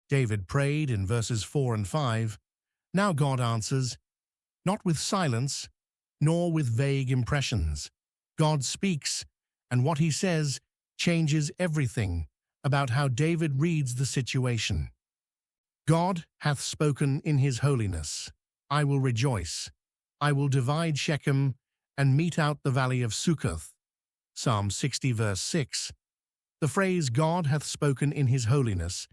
David prayed in verses 4 and 5. Now God answers, not with silence, nor with vague impressions. God speaks, and what he says changes everything about how David reads the situation. God hath spoken in his holiness. I will rejoice. I will divide Shechem and mete out the valley of Succoth. Psalm 60 verse 6. The phrase God hath spoken in his holiness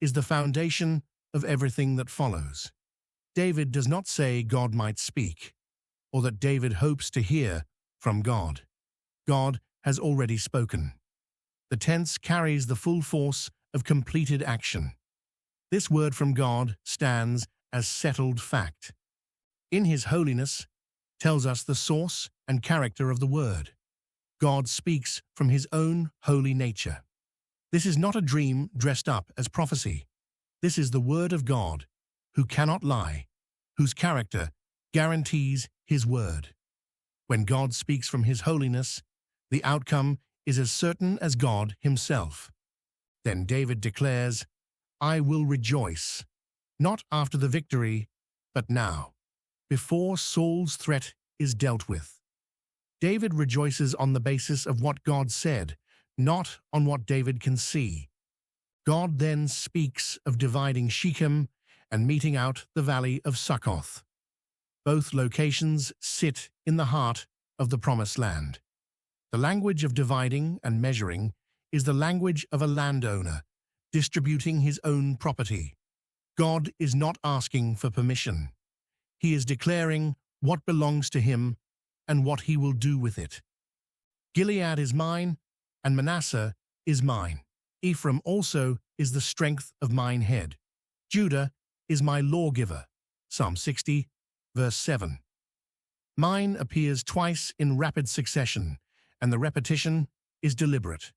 is the foundation of everything that follows. David does not say God might speak, or that David hopes to hear from God. God has already spoken. The tense carries the full force of completed action. This word from God stands as settled fact. In his holiness tells us the source and character of the word. God speaks from his own holy nature. This is not a dream dressed up as prophecy. This is the word of God, who cannot lie, whose character guarantees his word. When God speaks from his holiness, the outcome is as certain as God himself. Then David declares, I will rejoice, not after the victory, but now, before Saul's threat is dealt with. David rejoices on the basis of what God said, not on what David can see. God then speaks of dividing Shechem and meting out the valley of Succoth. Both locations sit in the heart of the Promised Land. The language of dividing and measuring is the language of a landowner distributing his own property. God is not asking for permission. He is declaring what belongs to him and what he will do with it. Gilead is mine, and Manasseh is mine. Ephraim also is the strength of mine head. Judah is my lawgiver. Psalm 60, verse 7. Mine appears twice in rapid succession, and the repetition is deliberate.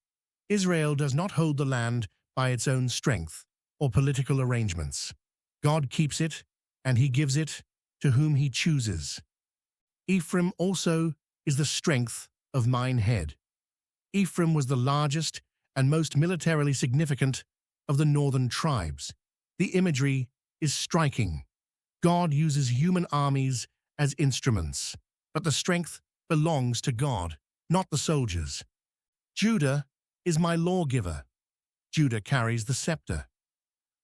Israel does not hold the land by its own strength or political arrangements. God keeps it, and he gives it to whom he chooses. Ephraim also is the strength of mine head. Ephraim was the largest and most militarily significant of the northern tribes. The imagery is striking. God uses human armies as instruments, but the strength belongs to God, not the soldiers. Judah is my lawgiver. Judah carries the scepter.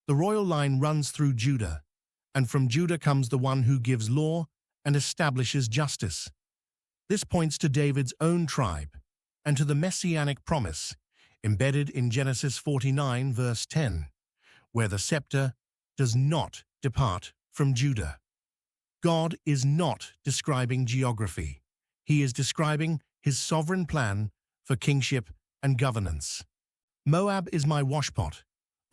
The royal line runs through Judah, and from Judah comes the one who gives law and establishes justice. This points to David's own tribe and to the messianic promise embedded in Genesis 49 verse 10, where the scepter does not depart from Judah. God is not describing geography. He is describing his sovereign plan for kingship and governance. Moab is my washpot.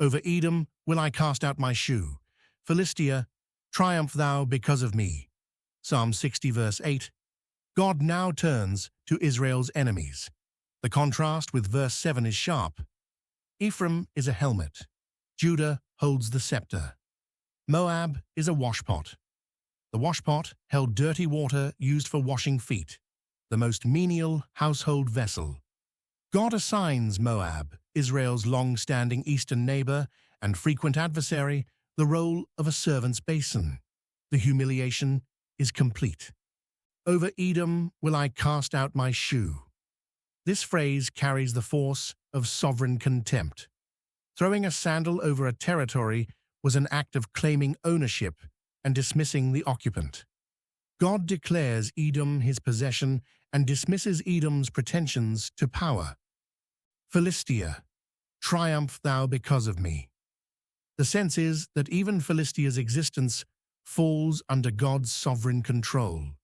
Over Edom will I cast out my shoe. Philistia, triumph thou because of me. Psalm 60 verse 8. God now turns to Israel's enemies. The contrast with verse 7 is sharp. Ephraim is a helmet. Judah holds the scepter. Moab is a washpot. The washpot held dirty water used for washing feet, the most menial household vessel. God assigns Moab, Israel's long-standing eastern neighbor and frequent adversary, the role of a servant's basin. The humiliation is complete. Over Edom will I cast out my shoe. This phrase carries the force of sovereign contempt. Throwing a sandal over a territory was an act of claiming ownership and dismissing the occupant. God declares Edom his possession and dismisses Edom's pretensions to power. Philistia, triumph thou because of me. The sense is that even Philistia's existence falls under God's sovereign control.